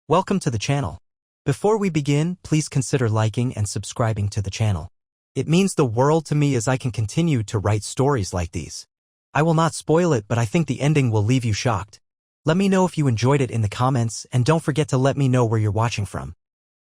Welcome to the channel. Before we begin, please consider liking and subscribing to the channel. It means the world to me as I can continue to write stories like these. I will not spoil it, but I think the ending will leave you shocked. Let me know if you enjoyed it in the comments, and don't forget to let me know where you're watching from.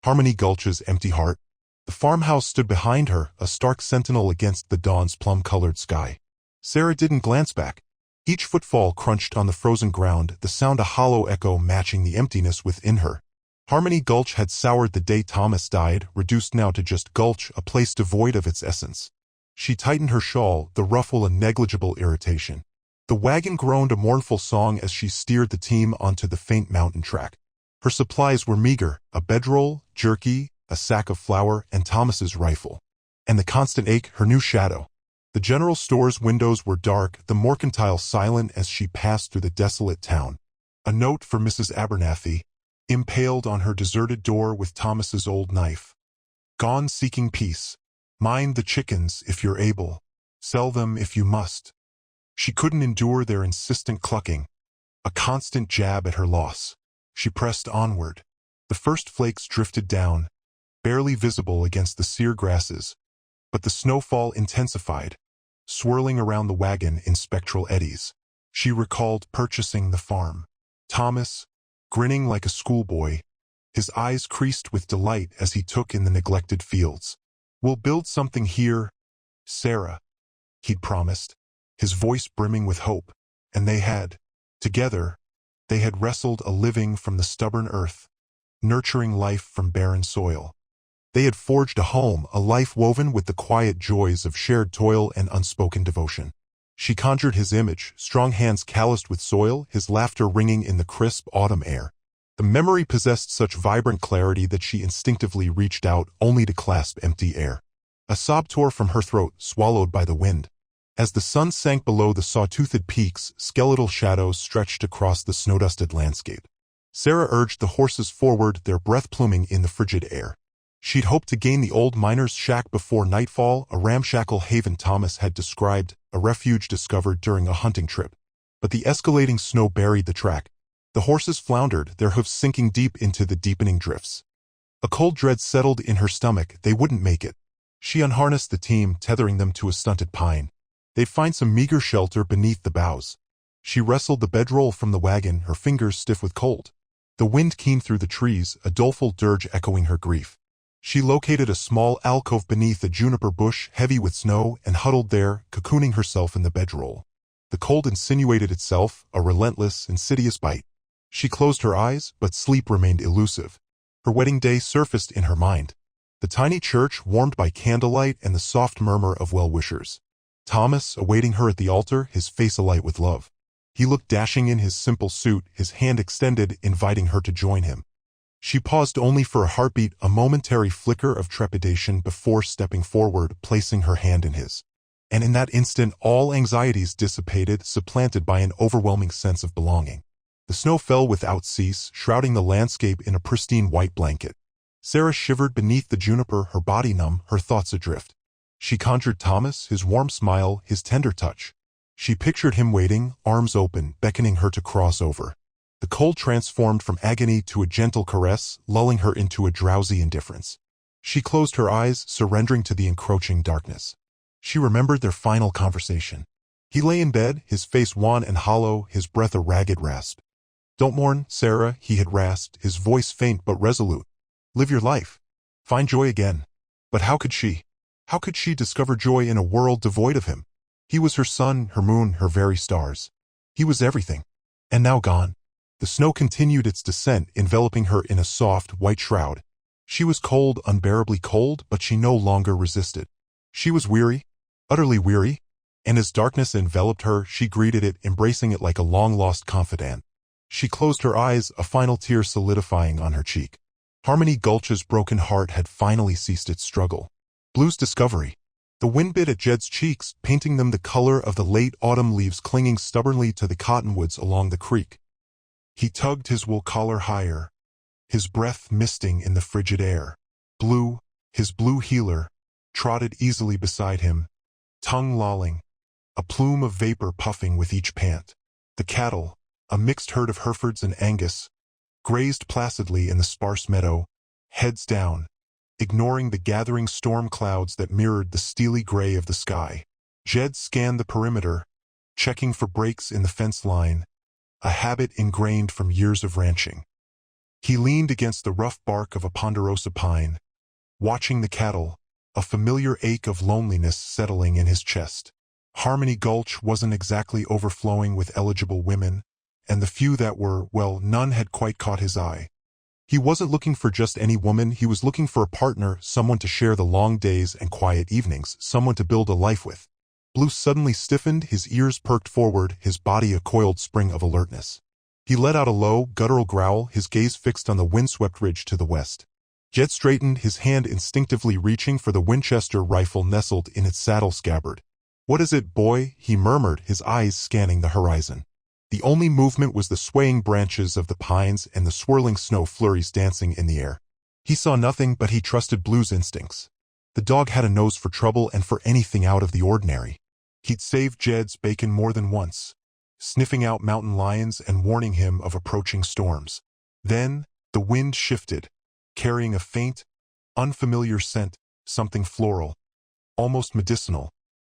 Harmony Gulch's empty heart. The farmhouse stood behind her, a stark sentinel against the dawn's plum-colored sky. Sarah didn't glance back. Each footfall crunched on the frozen ground, the sound a hollow echo matching the emptiness within her. Harmony Gulch had soured the day Thomas died, reduced now to just Gulch, a place devoid of its essence. She tightened her shawl, the ruffle a negligible irritation. The wagon groaned a mournful song as she steered the team onto the faint mountain track. Her supplies were meager, a bedroll, jerky, a sack of flour, and Thomas's rifle. And the constant ache, her new shadow. The general store's windows were dark, the mercantile silent as she passed through the desolate town. A note for Mrs. Abernathy, impaled on her deserted door with Thomas's old knife. Gone seeking peace. Mind the chickens if you're able. Sell them if you must. She couldn't endure their insistent clucking. A constant jab at her loss. She pressed onward. The first flakes drifted down, barely visible against the sere grasses. But the snowfall intensified, swirling around the wagon in spectral eddies. She recalled purchasing the farm. Thomas, grinning like a schoolboy, his eyes creased with delight as he took in the neglected fields. "We'll build something here, Sarah," he'd promised, his voice brimming with hope. And they had. Together, they had wrestled a living from the stubborn earth, nurturing life from barren soil. They had forged a home, a life woven with the quiet joys of shared toil and unspoken devotion. She conjured his image, strong hands calloused with soil, his laughter ringing in the crisp autumn air. The memory possessed such vibrant clarity that she instinctively reached out only to clasp empty air. A sob tore from her throat, swallowed by the wind. As the sun sank below the saw-toothed peaks, skeletal shadows stretched across the snow-dusted landscape. Sarah urged the horses forward, their breath pluming in the frigid air. She'd hoped to gain the old miner's shack before nightfall, a ramshackle haven Thomas had described, a refuge discovered during a hunting trip. But the escalating snow buried the track. The horses floundered, their hoofs sinking deep into the deepening drifts. A cold dread settled in her stomach. They wouldn't make it. She unharnessed the team, tethering them to a stunted pine. They'd find some meager shelter beneath the boughs. She wrestled the bedroll from the wagon, her fingers stiff with cold. The wind keened through the trees, a doleful dirge echoing her grief. She located a small alcove beneath a juniper bush heavy with snow and huddled there, cocooning herself in the bedroll. The cold insinuated itself, a relentless, insidious bite. She closed her eyes, but sleep remained elusive. Her wedding day surfaced in her mind. The tiny church warmed by candlelight and the soft murmur of well-wishers. Thomas awaiting her at the altar, his face alight with love. He looked dashing in his simple suit, his hand extended, inviting her to join him. She paused only for a heartbeat, a momentary flicker of trepidation before stepping forward, placing her hand in his. And in that instant, all anxieties dissipated, supplanted by an overwhelming sense of belonging. The snow fell without cease, shrouding the landscape in a pristine white blanket. Sarah shivered beneath the juniper, her body numb, her thoughts adrift. She conjured Thomas, his warm smile, his tender touch. She pictured him waiting, arms open, beckoning her to cross over. The cold transformed from agony to a gentle caress, lulling her into a drowsy indifference. She closed her eyes, surrendering to the encroaching darkness. She remembered their final conversation. He lay in bed, his face wan and hollow, his breath a ragged rasp. "Don't mourn, Sarah," he had rasped, his voice faint but resolute. "Live your life. Find joy again." But how could she? How could she discover joy in a world devoid of him? He was her sun, her moon, her very stars. He was everything. And now gone. The snow continued its descent, enveloping her in a soft, white shroud. She was cold, unbearably cold, but she no longer resisted. She was weary, utterly weary, and as darkness enveloped her, she greeted it, embracing it like a long-lost confidant. She closed her eyes, a final tear solidifying on her cheek. Harmony Gulch's broken heart had finally ceased its struggle. Blue's discovery. The wind bit at Jed's cheeks, painting them the color of the late autumn leaves clinging stubbornly to the cottonwoods along the creek. He tugged his wool collar higher, his breath misting in the frigid air. Blue, his blue heeler, trotted easily beside him, tongue lolling, a plume of vapor puffing with each pant. The cattle, a mixed herd of Herefords and Angus, grazed placidly in the sparse meadow, heads down, ignoring the gathering storm clouds that mirrored the steely gray of the sky. Jed scanned the perimeter, checking for breaks in the fence line, a habit ingrained from years of ranching. He leaned against the rough bark of a ponderosa pine, watching the cattle, a familiar ache of loneliness settling in his chest. Harmony Gulch wasn't exactly overflowing with eligible women, and the few that were, well, none had quite caught his eye. He wasn't looking for just any woman, he was looking for a partner, someone to share the long days and quiet evenings, someone to build a life with. Blue suddenly stiffened, his ears perked forward, his body a coiled spring of alertness. He let out a low, guttural growl, his gaze fixed on the windswept ridge to the west. Jed straightened, his hand instinctively reaching for the Winchester rifle nestled in its saddle scabbard. "What is it, boy?" he murmured, his eyes scanning the horizon. The only movement was the swaying branches of the pines and the swirling snow flurries dancing in the air. He saw nothing, but he trusted Blue's instincts. The dog had a nose for trouble and for anything out of the ordinary. He'd saved Jed's bacon more than once, sniffing out mountain lions and warning him of approaching storms. Then, the wind shifted, carrying a faint, unfamiliar scent, something floral, almost medicinal,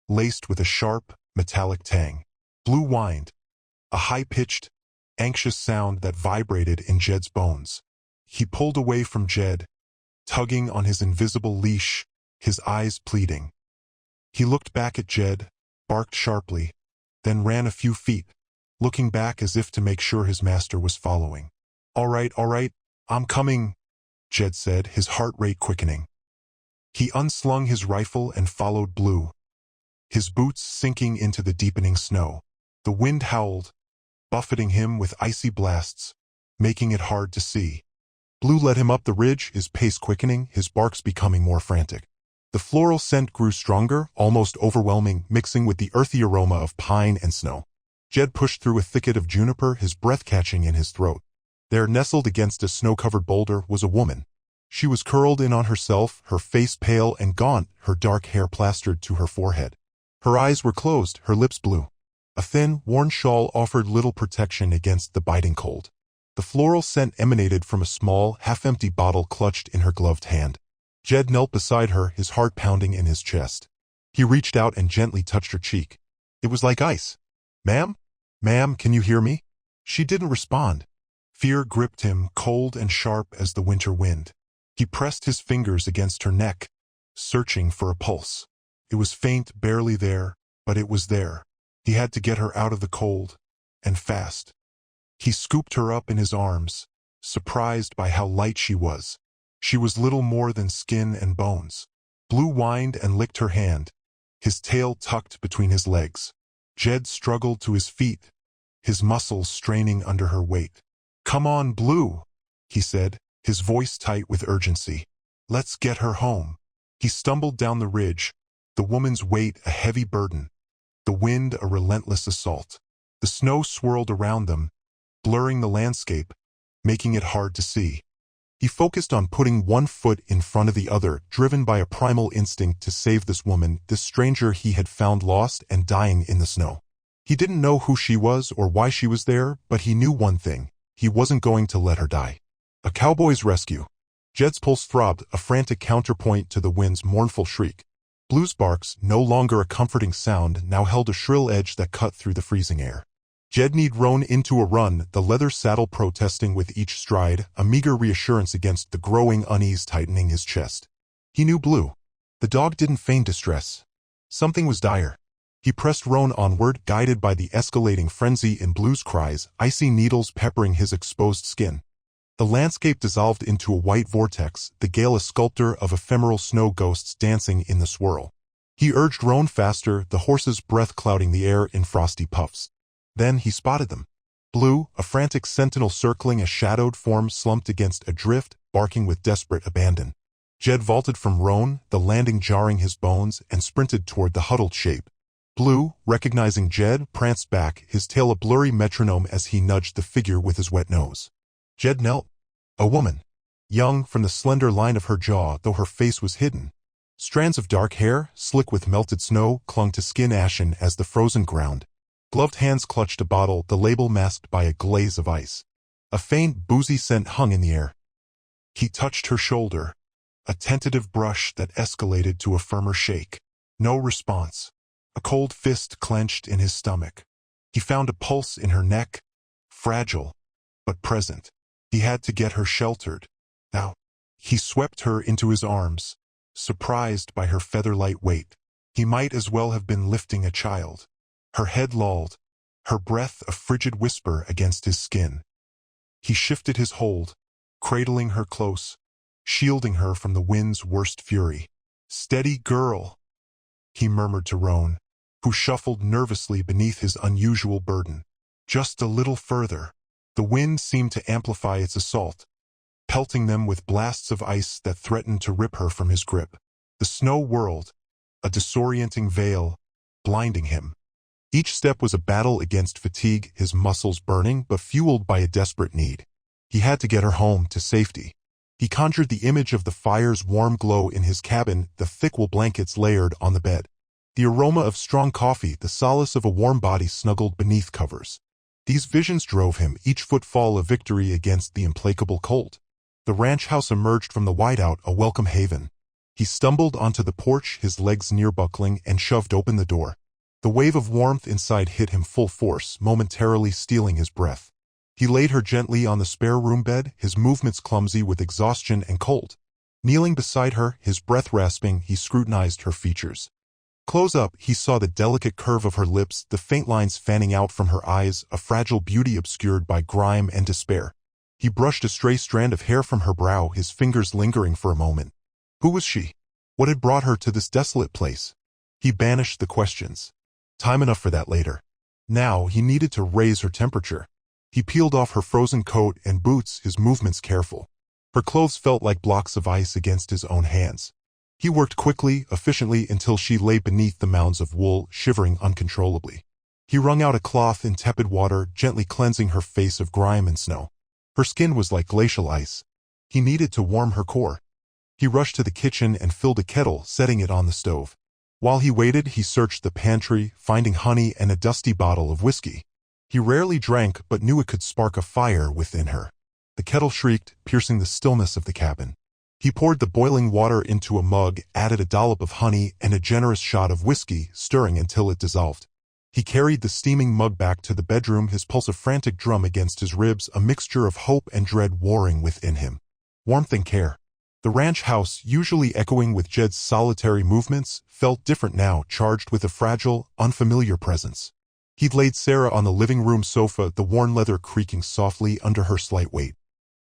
laced with a sharp, metallic tang. Blue whined, a high-pitched, anxious sound that vibrated in Jed's bones. He pulled away from Jed, tugging on his invisible leash, his eyes pleading. He looked back at Jed, barked sharply, then ran a few feet, looking back as if to make sure his master was following. All right, I'm coming," Jed said, his heart rate quickening. He unslung his rifle and followed Blue, his boots sinking into the deepening snow. The wind howled, buffeting him with icy blasts, making it hard to see. Blue led him up the ridge, his pace quickening, his barks becoming more frantic. The floral scent grew stronger, almost overwhelming, mixing with the earthy aroma of pine and snow. Jed pushed through a thicket of juniper, his breath catching in his throat. There, nestled against a snow-covered boulder, was a woman. She was curled in on herself, her face pale and gaunt, her dark hair plastered to her forehead. Her eyes were closed, her lips blue. A thin, worn shawl offered little protection against the biting cold. The floral scent emanated from a small, half-empty bottle clutched in her gloved hand. Jed knelt beside her, his heart pounding in his chest. He reached out and gently touched her cheek. It was like ice. "Ma'am? Ma'am, can you hear me?" She didn't respond. Fear gripped him, cold and sharp as the winter wind. He pressed his fingers against her neck, searching for a pulse. It was faint, barely there, but it was there. He had to get her out of the cold, and fast. He scooped her up in his arms, surprised by how light she was. She was little more than skin and bones. Blue whined and licked her hand, his tail tucked between his legs. Jed struggled to his feet, his muscles straining under her weight. "Come on, Blue," he said, his voice tight with urgency. "Let's get her home." He stumbled down the ridge, the woman's weight a heavy burden, the wind a relentless assault. The snow swirled around them, blurring the landscape, making it hard to see. He focused on putting one foot in front of the other, driven by a primal instinct to save this woman, this stranger he had found lost and dying in the snow. He didn't know who she was or why she was there, but he knew one thing: he wasn't going to let her die. A cowboy's rescue. Jed's pulse throbbed, a frantic counterpoint to the wind's mournful shriek. Blue's barks, no longer a comforting sound, now held a shrill edge that cut through the freezing air. Jed kneed Roan into a run, the leather saddle protesting with each stride, a meager reassurance against the growing unease tightening his chest. He knew Blue. The dog didn't feign distress. Something was dire. He pressed Roan onward, guided by the escalating frenzy in Blue's cries, icy needles peppering his exposed skin. The landscape dissolved into a white vortex, the gale a sculptor of ephemeral snow ghosts dancing in the swirl. He urged Roan faster, the horse's breath clouding the air in frosty puffs. Then he spotted them. Blue, a frantic sentinel circling a shadowed form slumped against a drift, barking with desperate abandon. Jed vaulted from Roan, the landing jarring his bones, and sprinted toward the huddled shape. Blue, recognizing Jed, pranced back, his tail a blurry metronome as he nudged the figure with his wet nose. Jed knelt. A woman. Young from the slender line of her jaw, though her face was hidden. Strands of dark hair, slick with melted snow, clung to skin ashen as the frozen ground. Gloved hands clutched a bottle, the label masked by a glaze of ice. A faint, boozy scent hung in the air. He touched her shoulder, a tentative brush that escalated to a firmer shake. No response. A cold fist clenched in his stomach. He found a pulse in her neck, fragile, but present. He had to get her sheltered. Now, he swept her into his arms, surprised by her feather-light weight. He might as well have been lifting a child. Her head lolled, her breath a frigid whisper against his skin. He shifted his hold, cradling her close, shielding her from the wind's worst fury. "Steady, girl," he murmured to Roan, who shuffled nervously beneath his unusual burden. Just a little further. The wind seemed to amplify its assault, pelting them with blasts of ice that threatened to rip her from his grip. The snow whirled, a disorienting veil, blinding him. Each step was a battle against fatigue, his muscles burning but fueled by a desperate need. He had to get her home to safety. He conjured the image of the fire's warm glow in his cabin, the thick wool blankets layered on the bed. The aroma of strong coffee, the solace of a warm body snuggled beneath covers. These visions drove him, each footfall a victory against the implacable cold. The ranch house emerged from the whiteout, a welcome haven. He stumbled onto the porch, his legs near buckling, and shoved open the door. The wave of warmth inside hit him full force, momentarily stealing his breath. He laid her gently on the spare room bed, his movements clumsy with exhaustion and cold. Kneeling beside her, his breath rasping, he scrutinized her features. Close up, he saw the delicate curve of her lips, the faint lines fanning out from her eyes, a fragile beauty obscured by grime and despair. He brushed a stray strand of hair from her brow, his fingers lingering for a moment. Who was she? What had brought her to this desolate place? He banished the questions. Time enough for that later. Now he needed to raise her temperature. He peeled off her frozen coat and boots, his movements careful. Her clothes felt like blocks of ice against his own hands. He worked quickly, efficiently, until she lay beneath the mounds of wool, shivering uncontrollably. He wrung out a cloth in tepid water, gently cleansing her face of grime and snow. Her skin was like glacial ice. He needed to warm her core. He rushed to the kitchen and filled a kettle, setting it on the stove. While he waited, he searched the pantry, finding honey and a dusty bottle of whiskey. He rarely drank, but knew it could spark a fire within her. The kettle shrieked, piercing the stillness of the cabin. He poured the boiling water into a mug, added a dollop of honey and a generous shot of whiskey, stirring until it dissolved. He carried the steaming mug back to the bedroom, his pulse a frantic drum against his ribs, a mixture of hope and dread warring within him. Warmth and care. The ranch house, usually echoing with Jed's solitary movements, felt different now, charged with a fragile, unfamiliar presence. He'd laid Sarah on the living room sofa, the worn leather creaking softly under her slight weight.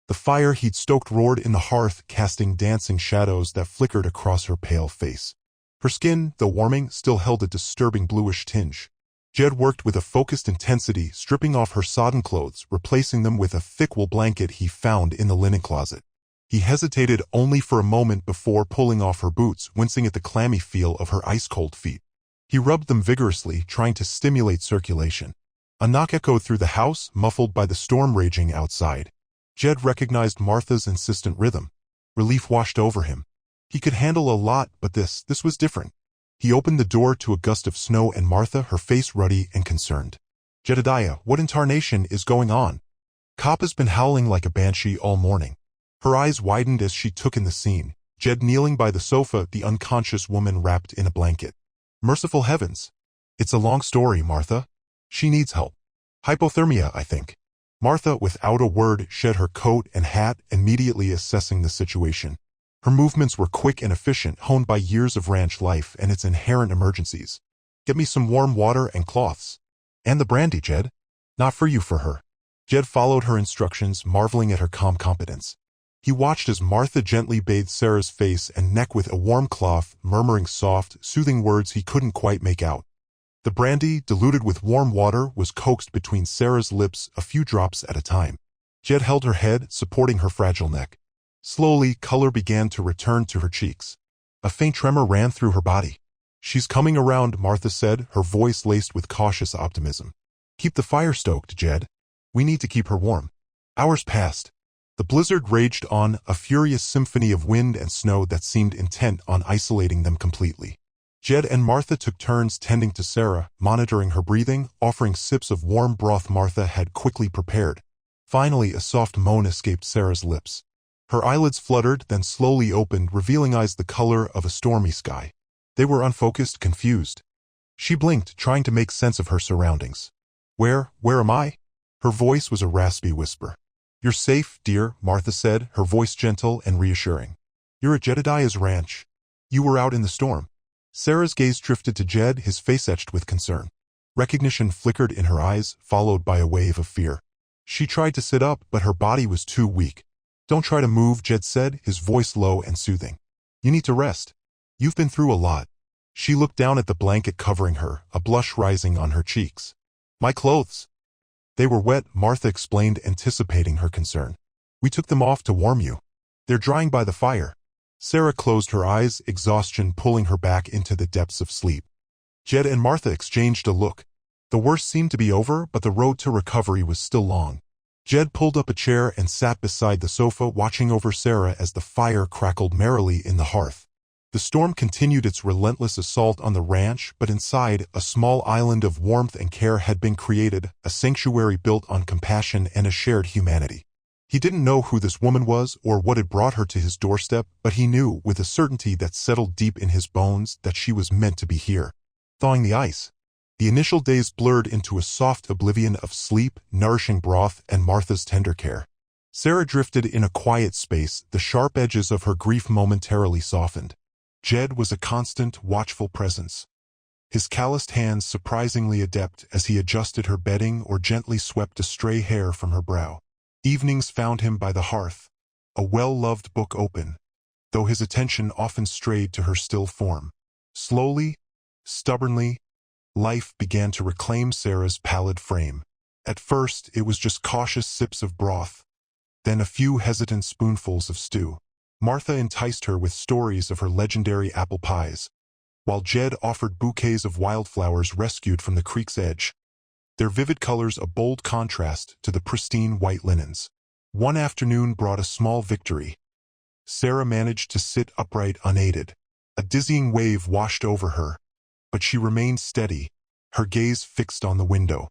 The fire he'd stoked roared in the hearth, casting dancing shadows that flickered across her pale face. Her skin, though warming, still held a disturbing bluish tinge. Jed worked with a focused intensity, stripping off her sodden clothes, replacing them with a thick wool blanket he found in the linen closet. He hesitated only for a moment before pulling off her boots, wincing at the clammy feel of her ice-cold feet. He rubbed them vigorously, trying to stimulate circulation. A knock echoed through the house, muffled by the storm raging outside. Jed recognized Martha's insistent rhythm. Relief washed over him. He could handle a lot, but this was different. He opened the door to a gust of snow and Martha, her face ruddy and concerned. "Jedediah, what in tarnation is going on?" Kappa's been howling like a banshee all morning. Her eyes widened as she took in the scene. Jed kneeling by the sofa, the unconscious woman wrapped in a blanket. Merciful heavens. It's a long story, Martha. She needs help. Hypothermia, I think. Martha, without a word, shed her coat and hat, immediately assessing the situation. Her movements were quick and efficient, honed by years of ranch life and its inherent emergencies. "Get me some warm water and cloths. And the brandy, Jed." "Not for you, for her." Jed followed her instructions, marveling at her calm competence. He watched as Martha gently bathed Sarah's face and neck with a warm cloth, murmuring soft, soothing words he couldn't quite make out. The brandy, diluted with warm water, was coaxed between Sarah's lips, a few drops at a time. Jed held her head, supporting her fragile neck. Slowly, color began to return to her cheeks. A faint tremor ran through her body. "She's coming around," Martha said, her voice laced with cautious optimism. "Keep the fire stoked, Jed. We need to keep her warm." Hours passed. The blizzard raged on, a furious symphony of wind and snow that seemed intent on isolating them completely. Jed and Martha took turns tending to Sarah, monitoring her breathing, offering sips of warm broth Martha had quickly prepared. Finally, a soft moan escaped Sarah's lips. Her eyelids fluttered, then slowly opened, revealing eyes the color of a stormy sky. They were unfocused, confused. She blinked, trying to make sense of her surroundings. Where am I?" Her voice was a raspy whisper. "You're safe, dear," Martha said, her voice gentle and reassuring. "You're at Jedediah's ranch. You were out in the storm." Sarah's gaze drifted to Jed, his face etched with concern. Recognition flickered in her eyes, followed by a wave of fear. She tried to sit up, but her body was too weak. "Don't try to move," Jed said, his voice low and soothing. "You need to rest. You've been through a lot." She looked down at the blanket covering her, a blush rising on her cheeks. "My clothes." "They were wet," Martha explained, anticipating her concern. "We took them off to warm you. They're drying by the fire." Sarah closed her eyes, exhaustion pulling her back into the depths of sleep. Jed and Martha exchanged a look. The worst seemed to be over, but the road to recovery was still long. Jed pulled up a chair and sat beside the sofa, watching over Sarah as the fire crackled merrily in the hearth. The storm continued its relentless assault on the ranch, but inside, a small island of warmth and care had been created, a sanctuary built on compassion and a shared humanity. He didn't know who this woman was or what had brought her to his doorstep, but he knew, with a certainty that settled deep in his bones, that she was meant to be here. Thawing the ice. The initial days blurred into a soft oblivion of sleep, nourishing broth, and Martha's tender care. Sarah drifted in a quiet space, the sharp edges of her grief momentarily softened. Jed was a constant, watchful presence. His calloused hands surprisingly adept as he adjusted her bedding or gently swept a stray hair from her brow. Evenings found him by the hearth, a well-loved book open, though his attention often strayed to her still form. Slowly, stubbornly, life began to reclaim Sarah's pallid frame. At first, it was just cautious sips of broth, then a few hesitant spoonfuls of stew. Martha enticed her with stories of her legendary apple pies, while Jed offered bouquets of wildflowers rescued from the creek's edge, their vivid colors a bold contrast to the pristine white linens. One afternoon brought a small victory. Sarah managed to sit upright unaided. A dizzying wave washed over her, but she remained steady, her gaze fixed on the window.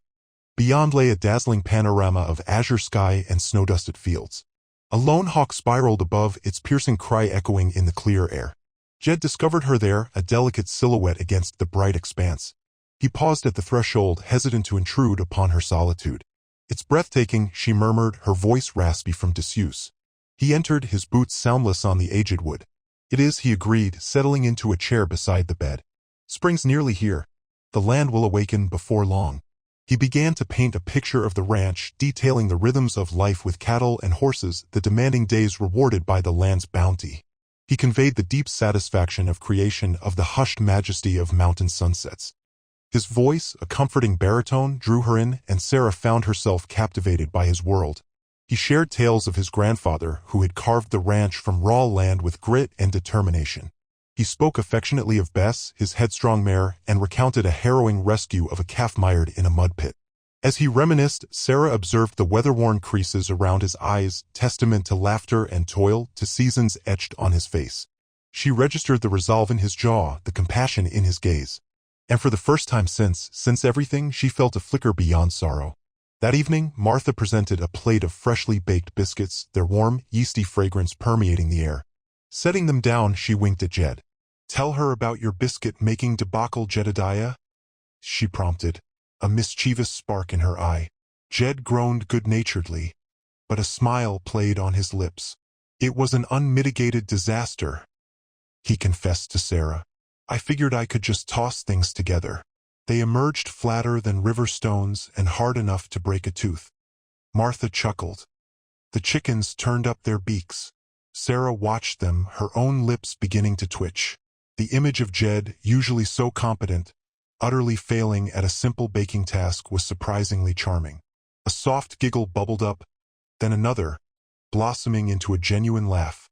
Beyond lay a dazzling panorama of azure sky and snow-dusted fields. A lone hawk spiraled above, its piercing cry echoing in the clear air. Jed discovered her there, a delicate silhouette against the bright expanse. He paused at the threshold, hesitant to intrude upon her solitude. "It's breathtaking," she murmured, her voice raspy from disuse. He entered, his boots soundless on the aged wood. "It is," he agreed, settling into a chair beside the bed. "Spring's nearly here. The land will awaken before long." He began to paint a picture of the ranch, detailing the rhythms of life with cattle and horses, the demanding days rewarded by the land's bounty. He conveyed the deep satisfaction of creation, of the hushed majesty of mountain sunsets. His voice, a comforting baritone, drew her in, and Sarah found herself captivated by his world. He shared tales of his grandfather, who had carved the ranch from raw land with grit and determination. He spoke affectionately of Bess, his headstrong mare, and recounted a harrowing rescue of a calf mired in a mud pit. As he reminisced, Sarah observed the weather-worn creases around his eyes, testament to laughter and toil, to seasons etched on his face. She registered the resolve in his jaw, the compassion in his gaze. And for the first time since everything, she felt a flicker beyond sorrow. That evening, Martha presented a plate of freshly baked biscuits, their warm, yeasty fragrance permeating the air. Setting them down, she winked at Jed. "Tell her about your biscuit-making debacle, Jedediah," she prompted, a mischievous spark in her eye. Jed groaned good-naturedly, but a smile played on his lips. "It was an unmitigated disaster," he confessed to Sarah. "I figured I could just toss things together. They emerged flatter than river stones and hard enough to break a tooth." Martha chuckled. The chickens turned up their beaks. Sarah watched them, her own lips beginning to twitch. The image of Jed, usually so competent, utterly failing at a simple baking task, was surprisingly charming. A soft giggle bubbled up, then another, blossoming into a genuine laugh,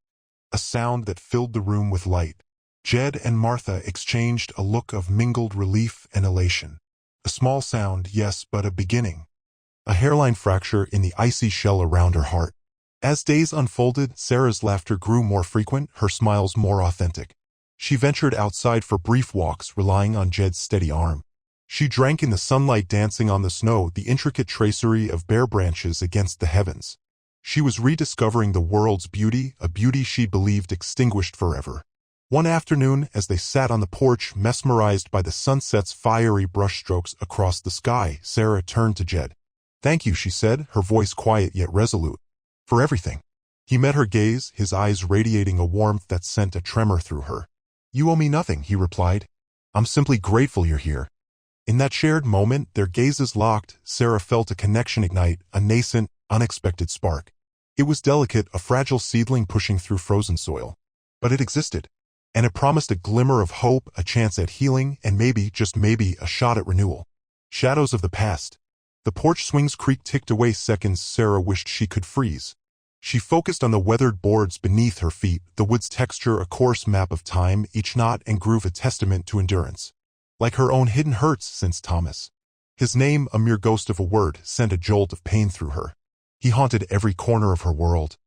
a sound that filled the room with light. Jed and Martha exchanged a look of mingled relief and elation. A small sound, yes, but a beginning. A hairline fracture in the icy shell around her heart. As days unfolded, Sarah's laughter grew more frequent, her smiles more authentic. She ventured outside for brief walks, relying on Jed's steady arm. She drank in the sunlight dancing on the snow, the intricate tracery of bare branches against the heavens. She was rediscovering the world's beauty, a beauty she believed extinguished forever. One afternoon, as they sat on the porch, mesmerized by the sunset's fiery brushstrokes across the sky, Sarah turned to Jed. "Thank you," she said, her voice quiet yet resolute. "For everything." He met her gaze, his eyes radiating a warmth that sent a tremor through her. "You owe me nothing," he replied. "I'm simply grateful you're here." In that shared moment, their gazes locked, Sarah felt a connection ignite, a nascent, unexpected spark. It was delicate, a fragile seedling pushing through frozen soil. But it existed. And it promised a glimmer of hope, a chance at healing, and maybe, just maybe, a shot at renewal. Shadows of the past. The porch swing's creak ticked away seconds Sarah wished she could freeze. She focused on the weathered boards beneath her feet, the wood's texture a coarse map of time, each knot and groove a testament to endurance. Like her own hidden hurts since Thomas. His name, a mere ghost of a word, sent a jolt of pain through her. He haunted every corner of her world.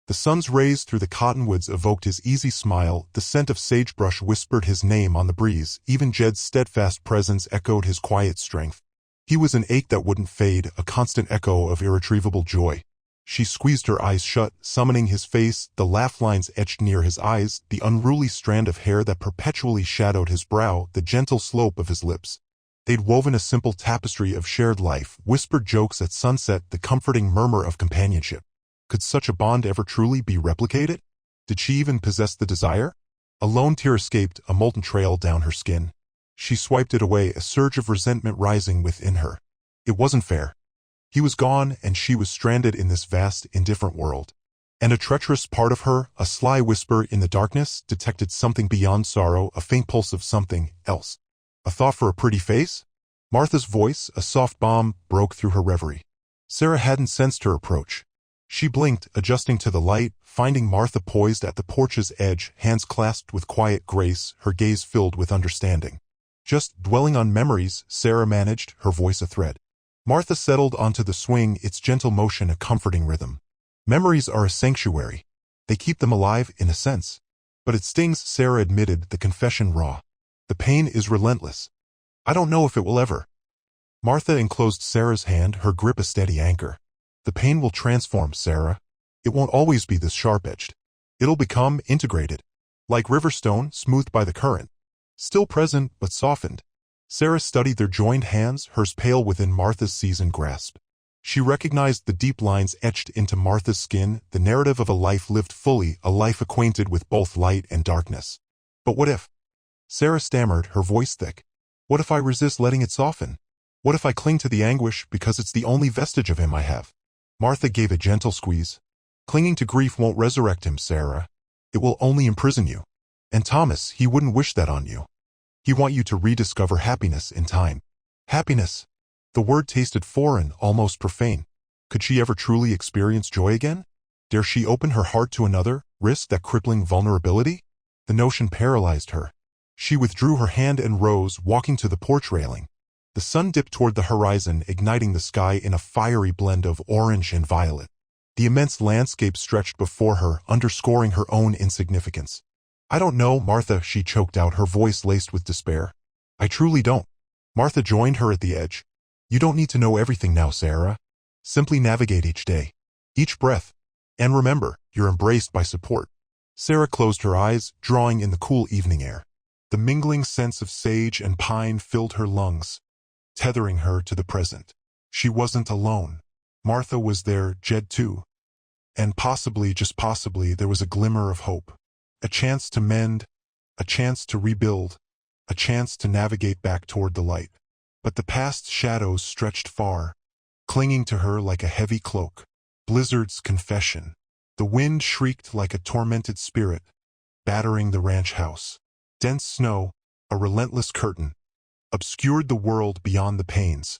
The sun's rays through the cottonwoods evoked his easy smile, the scent of sagebrush whispered his name on the breeze, even Jed's steadfast presence echoed his quiet strength. He was an ache that wouldn't fade, a constant echo of irretrievable joy. She squeezed her eyes shut, summoning his face, the laugh lines etched near his eyes, the unruly strand of hair that perpetually shadowed his brow, the gentle slope of his lips. They'd woven a simple tapestry of shared life, whispered jokes at sunset, the comforting murmur of companionship. Could such a bond ever truly be replicated? Did she even possess the desire? A lone tear escaped, a molten trail down her skin. She swiped it away, a surge of resentment rising within her. It wasn't fair. He was gone, and she was stranded in this vast, indifferent world. And a treacherous part of her, a sly whisper in the darkness, detected something beyond sorrow, a faint pulse of something else. A thought for a pretty face? Martha's voice, a soft balm, broke through her reverie. Sarah hadn't sensed her approach. She blinked, adjusting to the light, finding Martha poised at the porch's edge, hands clasped with quiet grace, her gaze filled with understanding. "Just dwelling on memories," Sarah managed, her voice a thread. Martha settled onto the swing, its gentle motion a comforting rhythm. "Memories are a sanctuary. They keep them alive, in a sense. But it stings," Sarah admitted, the confession raw. "The pain is relentless. I don't know if it will ever." Martha enclosed Sarah's hand, her grip a steady anchor. "The pain will transform, Sarah. It won't always be this sharp-edged. It'll become integrated. Like riverstone, smoothed by the current. Still present, but softened." Sarah studied their joined hands, hers pale within Martha's seasoned grasp. She recognized the deep lines etched into Martha's skin, the narrative of a life lived fully, a life acquainted with both light and darkness. "But what if?" Sarah stammered, her voice thick. "What if I resist letting it soften? What if I cling to the anguish because it's the only vestige of him I have?" Martha gave a gentle squeeze. "Clinging to grief won't resurrect him, Sarah. It will only imprison you. And Thomas, he wouldn't wish that on you. He'd want you to rediscover happiness in time." Happiness. The word tasted foreign, almost profane. Could she ever truly experience joy again? Dare she open her heart to another, risk that crippling vulnerability? The notion paralyzed her. She withdrew her hand and rose, walking to the porch railing. The sun dipped toward the horizon, igniting the sky in a fiery blend of orange and violet. The immense landscape stretched before her, underscoring her own insignificance. "I don't know, Martha," she choked out, her voice laced with despair. "I truly don't." Martha joined her at the edge. "You don't need to know everything now, Sarah. Simply navigate each day, each breath. And remember, you're embraced by support." Sarah closed her eyes, drawing in the cool evening air. The mingling scents of sage and pine filled her lungs, tethering her to the present. She wasn't alone. Martha was there, Jed too. And possibly, just possibly, there was a glimmer of hope. A chance to mend, a chance to rebuild, a chance to navigate back toward the light. But the past shadows stretched far, clinging to her like a heavy cloak. Blizzard's confession. The wind shrieked like a tormented spirit, battering the ranch house. Dense snow, a relentless curtain, obscured the world beyond the panes,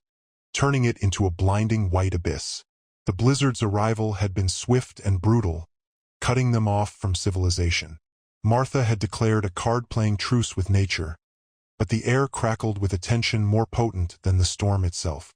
turning it into a blinding white abyss. The blizzard's arrival had been swift and brutal, cutting them off from civilization. Martha had declared a card-playing truce with nature, but the air crackled with a tension more potent than the storm itself.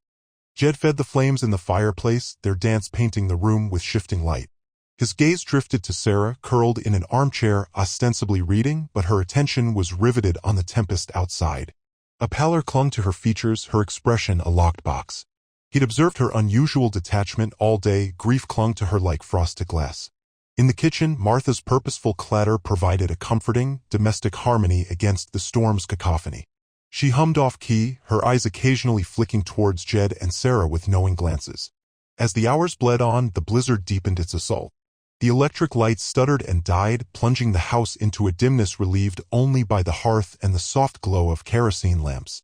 Jed fed the flames in the fireplace, their dance painting the room with shifting light. His gaze drifted to Sarah, curled in an armchair, ostensibly reading, but her attention was riveted on the tempest outside. A pallor clung to her features, her expression a locked box. He'd observed her unusual detachment all day, grief clung to her like frosted glass. In the kitchen, Martha's purposeful clatter provided a comforting, domestic harmony against the storm's cacophony. She hummed off-key, her eyes occasionally flicking towards Jed and Sarah with knowing glances. As the hours bled on, the blizzard deepened its assault. The electric lights stuttered and died, plunging the house into a dimness relieved only by the hearth and the soft glow of kerosene lamps.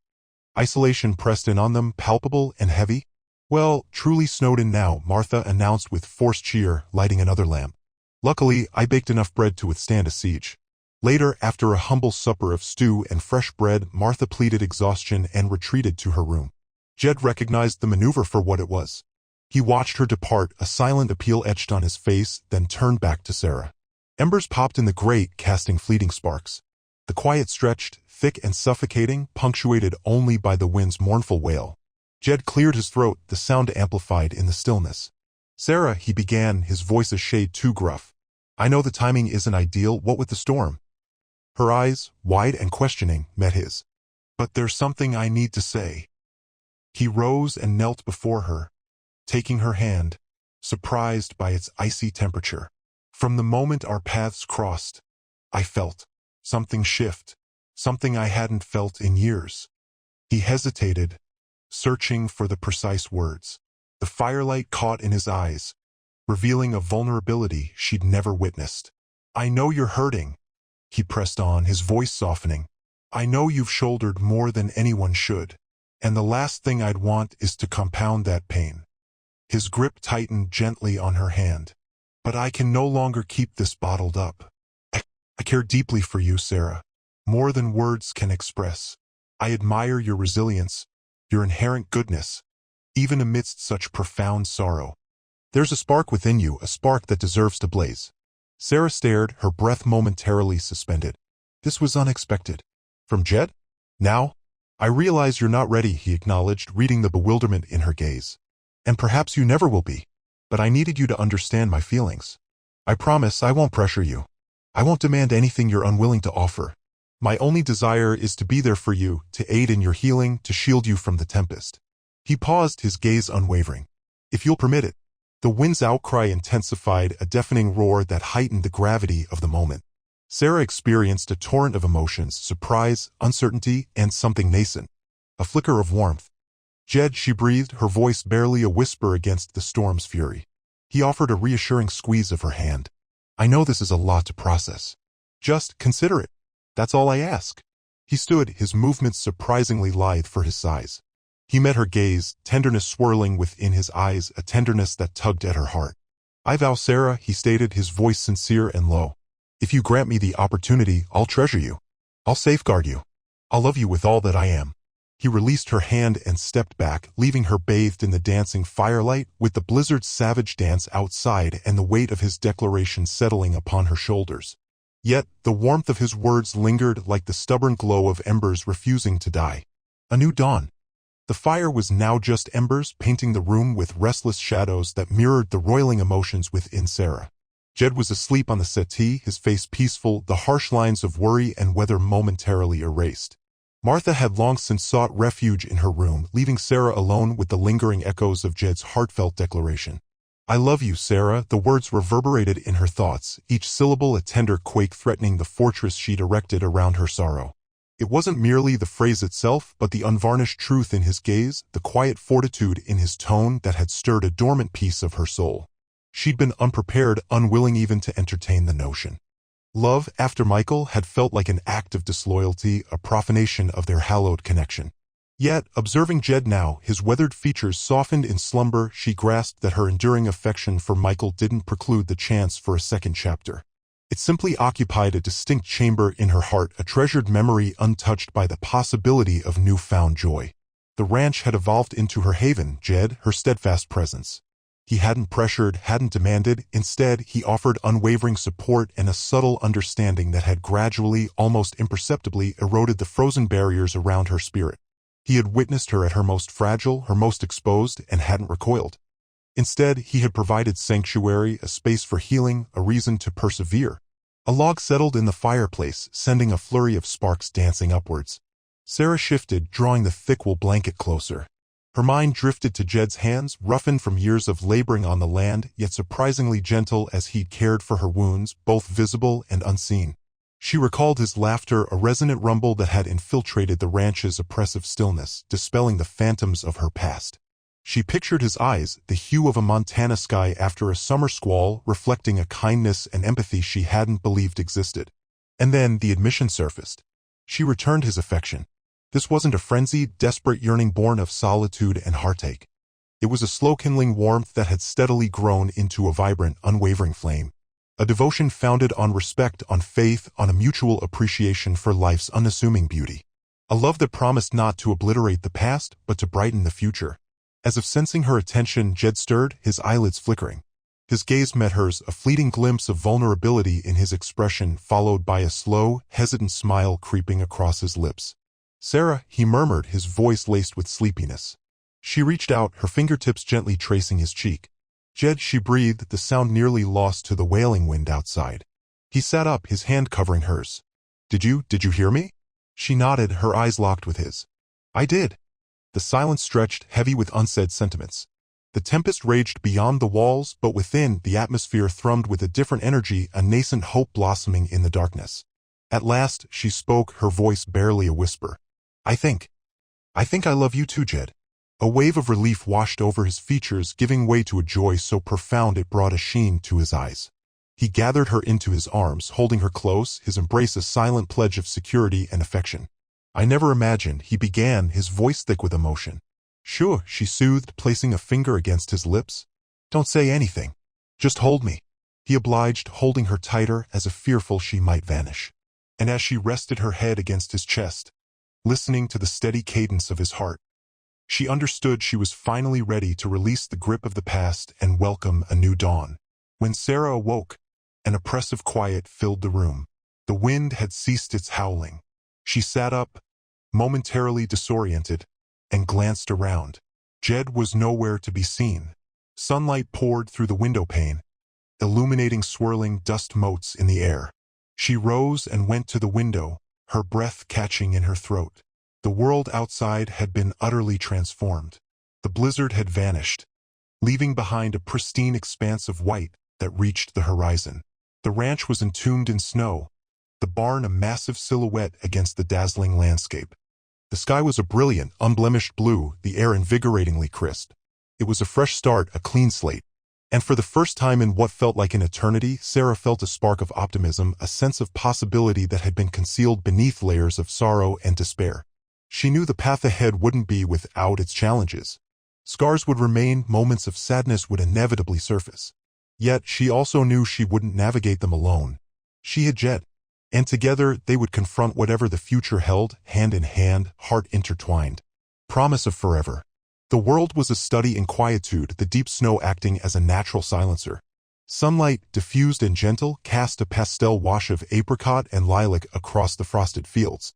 Isolation pressed in on them, palpable and heavy. "Well, truly snowed in now," Martha announced with forced cheer, lighting another lamp. "Luckily, I baked enough bread to withstand a siege." Later, after a humble supper of stew and fresh bread, Martha pleaded exhaustion and retreated to her room. Jed recognized the maneuver for what it was. He watched her depart, a silent appeal etched on his face, then turned back to Sarah. Embers popped in the grate, casting fleeting sparks. The quiet stretched, thick and suffocating, punctuated only by the wind's mournful wail. Jed cleared his throat, the sound amplified in the stillness. "Sarah," he began, his voice a shade too gruff. "I know the timing isn't ideal, what with the storm?" Her eyes, wide and questioning, met his. "But there's something I need to say." He rose and knelt before her, taking her hand, surprised by its icy temperature. "From the moment our paths crossed, I felt something shift, something I hadn't felt in years." He hesitated, searching for the precise words. The firelight caught in his eyes, revealing a vulnerability she'd never witnessed. "I know you're hurting," he pressed on, his voice softening. "I know you've shouldered more than anyone should, and the last thing I'd want is to compound that pain." His grip tightened gently on her hand. "But I can no longer keep this bottled up. I care deeply for you, Sarah, more than words can express. I admire your resilience, your inherent goodness, even amidst such profound sorrow. There's a spark within you, a spark that deserves to blaze." Sarah stared, her breath momentarily suspended. This was unexpected. From Jed? "Now? I realize you're not ready," he acknowledged, reading the bewilderment in her gaze. "And perhaps you never will be. But I needed you to understand my feelings. I promise I won't pressure you. I won't demand anything you're unwilling to offer. My only desire is to be there for you, to aid in your healing, to shield you from the tempest." He paused, his gaze unwavering. "If you'll permit it." The wind's outcry intensified, a deafening roar that heightened the gravity of the moment. Sarah experienced a torrent of emotions, surprise, uncertainty, and something nascent. A flicker of warmth. "Jed," she breathed, her voice barely a whisper against the storm's fury. He offered a reassuring squeeze of her hand. "I know this is a lot to process. Just consider it. That's all I ask." He stood, his movements surprisingly lithe for his size. He met her gaze, tenderness swirling within his eyes, a tenderness that tugged at her heart. "I vow, Sarah," he stated, his voice sincere and low. "If you grant me the opportunity, I'll treasure you. I'll safeguard you. I'll love you with all that I am." He released her hand and stepped back, leaving her bathed in the dancing firelight, with the blizzard's savage dance outside and the weight of his declaration settling upon her shoulders. Yet, the warmth of his words lingered like the stubborn glow of embers refusing to die. A new dawn. The fire was now just embers, painting the room with restless shadows that mirrored the roiling emotions within Sarah. Jed was asleep on the settee, his face peaceful, the harsh lines of worry and weather momentarily erased. Martha had long since sought refuge in her room, leaving Sarah alone with the lingering echoes of Jed's heartfelt declaration. "I love you, Sarah," the words reverberated in her thoughts, each syllable a tender quake threatening the fortress she'd erected around her sorrow. It wasn't merely the phrase itself, but the unvarnished truth in his gaze, the quiet fortitude in his tone that had stirred a dormant piece of her soul. She'd been unprepared, unwilling even to entertain the notion. Love, after Michael, had felt like an act of disloyalty, a profanation of their hallowed connection. Yet, observing Jed now, his weathered features softened in slumber, she grasped that her enduring affection for Michael didn't preclude the chance for a second chapter. It simply occupied a distinct chamber in her heart, a treasured memory untouched by the possibility of newfound joy. The ranch had evolved into her haven, Jed, her steadfast presence. He hadn't pressured, hadn't demanded. Instead, he offered unwavering support and a subtle understanding that had gradually, almost imperceptibly, eroded the frozen barriers around her spirit. He had witnessed her at her most fragile, her most exposed, and hadn't recoiled. Instead, he had provided sanctuary, a space for healing, a reason to persevere. A log settled in the fireplace, sending a flurry of sparks dancing upwards. Sarah shifted, drawing the thick wool blanket closer. Her mind drifted to Jed's hands, roughened from years of laboring on the land, yet surprisingly gentle as he'd cared for her wounds, both visible and unseen. She recalled his laughter, a resonant rumble that had infiltrated the ranch's oppressive stillness, dispelling the phantoms of her past. She pictured his eyes, the hue of a Montana sky after a summer squall, reflecting a kindness and empathy she hadn't believed existed. And then the admission surfaced. She returned his affection. This wasn't a frenzied, desperate yearning born of solitude and heartache. It was a slow-kindling warmth that had steadily grown into a vibrant, unwavering flame. A devotion founded on respect, on faith, on a mutual appreciation for life's unassuming beauty. A love that promised not to obliterate the past, but to brighten the future. As if sensing her attention, Jed stirred, his eyelids flickering. His gaze met hers, a fleeting glimpse of vulnerability in his expression, followed by a slow, hesitant smile creeping across his lips. "Sarah," he murmured, his voice laced with sleepiness. She reached out, her fingertips gently tracing his cheek. "Jed," she breathed, the sound nearly lost to the wailing wind outside. He sat up, his hand covering hers. Did you hear me?" She nodded, her eyes locked with his. "I did." The silence stretched, heavy with unsaid sentiments. The tempest raged beyond the walls, but within, the atmosphere thrummed with a different energy, a nascent hope blossoming in the darkness. At last, she spoke, her voice barely a whisper. I think I love you too, Jed." A wave of relief washed over his features, giving way to a joy so profound it brought a sheen to his eyes. He gathered her into his arms, holding her close, his embrace a silent pledge of security and affection. "I never imagined," he began, his voice thick with emotion. "Sure," she soothed, placing a finger against his lips. "Don't say anything. Just hold me." He obliged, holding her tighter, as if fearful she might vanish. And as she rested her head against his chest, listening to the steady cadence of his heart, she understood she was finally ready to release the grip of the past and welcome a new dawn. When Sarah awoke, an oppressive quiet filled the room. The wind had ceased its howling. She sat up, momentarily disoriented, and glanced around. Jed was nowhere to be seen. Sunlight poured through the window pane, illuminating swirling dust motes in the air. She rose and went to the window, her breath catching in her throat. The world outside had been utterly transformed. The blizzard had vanished, leaving behind a pristine expanse of white that reached the horizon. The ranch was entombed in snow, the barn a massive silhouette against the dazzling landscape. The sky was a brilliant, unblemished blue, the air invigoratingly crisp. It was a fresh start, a clean slate. And for the first time in what felt like an eternity, Sarah felt a spark of optimism, a sense of possibility that had been concealed beneath layers of sorrow and despair. She knew the path ahead wouldn't be without its challenges. Scars would remain, moments of sadness would inevitably surface. Yet she also knew she wouldn't navigate them alone. She had Jed, and together they would confront whatever the future held, hand in hand, heart intertwined. Promise of forever. The world was a study in quietude, the deep snow acting as a natural silencer. Sunlight, diffused and gentle, cast a pastel wash of apricot and lilac across the frosted fields.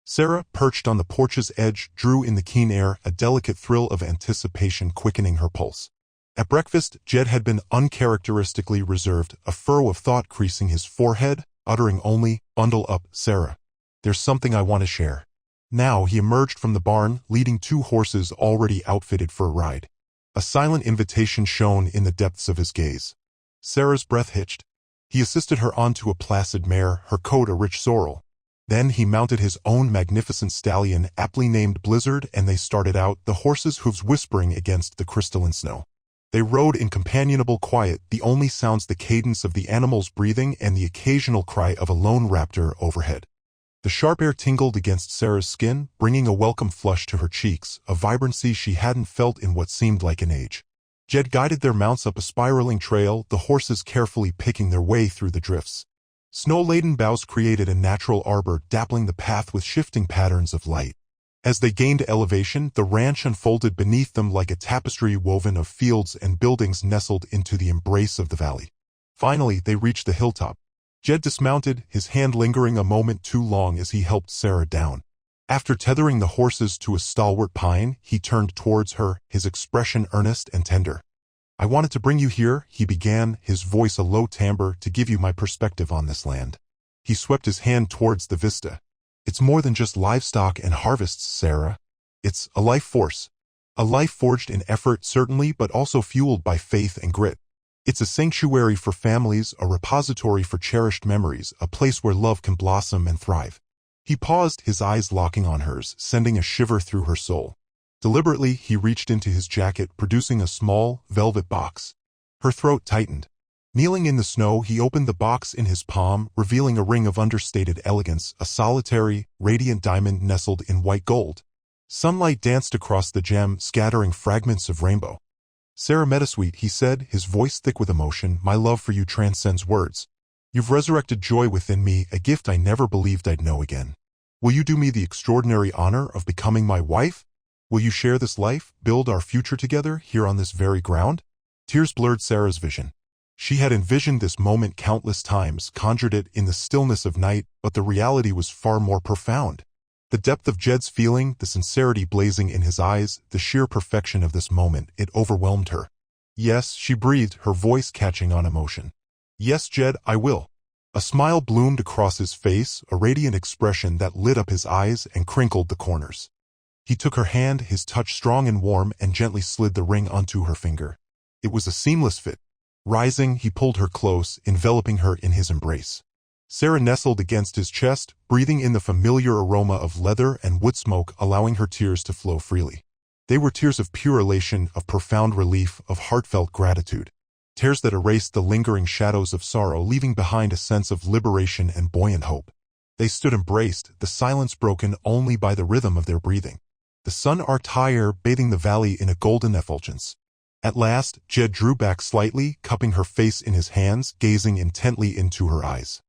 Sarah, perched on the porch's edge, drew in the keen air, a delicate thrill of anticipation quickening her pulse. At breakfast, Jed had been uncharacteristically reserved, a furrow of thought creasing his forehead, uttering only, "Bundle up, Sarah. There's something I want to share." Now he emerged from the barn, leading two horses already outfitted for a ride. A silent invitation shone in the depths of his gaze. Sarah's breath hitched. He assisted her onto a placid mare, her coat a rich sorrel. Then he mounted his own magnificent stallion, aptly named Blizzard, and they started out, the horses' hooves whispering against the crystalline snow. They rode in companionable quiet, the only sounds the cadence of the animal's breathing and the occasional cry of a lone raptor overhead. The sharp air tingled against Sarah's skin, bringing a welcome flush to her cheeks, a vibrancy she hadn't felt in what seemed like an age. Jed guided their mounts up a spiraling trail, the horses carefully picking their way through the drifts. Snow-laden boughs created a natural arbor, dappling the path with shifting patterns of light. As they gained elevation, the ranch unfolded beneath them like a tapestry woven of fields and buildings nestled into the embrace of the valley. Finally, they reached the hilltop. Jed dismounted, his hand lingering a moment too long as he helped Sarah down. After tethering the horses to a stalwart pine, he turned towards her, his expression earnest and tender. "I wanted to bring you here," he began, his voice a low timbre, "to give you my perspective on this land." He swept his hand towards the vista. It's more than just livestock and harvests, Sarah. It's a life force. A life forged in effort, certainly, but also fueled by faith and grit. It's a sanctuary for families, a repository for cherished memories, a place where love can blossom and thrive. He paused, his eyes locking on hers, sending a shiver through her soul. Deliberately, he reached into his jacket, producing a small, velvet box. Her throat tightened. Kneeling in the snow, he opened the box in his palm, revealing a ring of understated elegance, a solitary, radiant diamond nestled in white gold. Sunlight danced across the gem, scattering fragments of rainbow. Sarah Metasweet, he said, his voice thick with emotion, my love for you transcends words. You've resurrected joy within me, a gift I never believed I'd know again. Will you do me the extraordinary honor of becoming my wife? Will you share this life, build our future together here on this very ground? Tears blurred Sarah's vision. She had envisioned this moment countless times, conjured it in the stillness of night, but the reality was far more profound. The depth of Jed's feeling, the sincerity blazing in his eyes, the sheer perfection of this moment, it overwhelmed her. Yes, she breathed, her voice catching on emotion. Yes, Jed, I will. A smile bloomed across his face, a radiant expression that lit up his eyes and crinkled the corners. He took her hand, his touch strong and warm, and gently slid the ring onto her finger. It was a seamless fit. Rising, he pulled her close, enveloping her in his embrace. Sarah nestled against his chest, breathing in the familiar aroma of leather and wood smoke, allowing her tears to flow freely. They were tears of pure elation, of profound relief, of heartfelt gratitude. Tears that erased the lingering shadows of sorrow, leaving behind a sense of liberation and buoyant hope. They stood embraced, the silence broken only by the rhythm of their breathing. The sun arced higher, bathing the valley in a golden effulgence. At last, Jed drew back slightly, cupping her face in his hands, gazing intently into her eyes.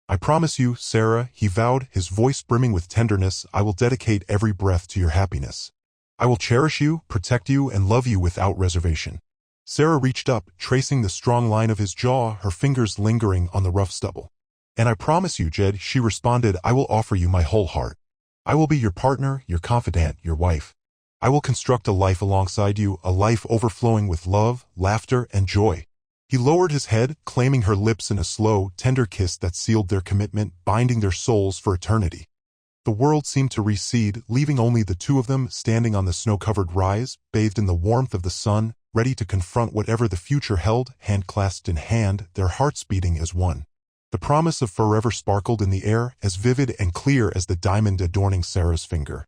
I promise you, Sarah, he vowed, his voice brimming with tenderness, I will dedicate every breath to your happiness. I will cherish you, protect you, and love you without reservation. Sarah reached up, tracing the strong line of his jaw, her fingers lingering on the rough stubble. And I promise you, Jed, she responded, I will offer you my whole heart. I will be your partner, your confidant, your wife. I will construct a life alongside you, a life overflowing with love, laughter, and joy. He lowered his head, claiming her lips in a slow, tender kiss that sealed their commitment, binding their souls for eternity. The world seemed to recede, leaving only the two of them standing on the snow-covered rise, bathed in the warmth of the sun, ready to confront whatever the future held, hand clasped in hand, their hearts beating as one. The promise of forever sparkled in the air, as vivid and clear as the diamond adorning Sarah's finger.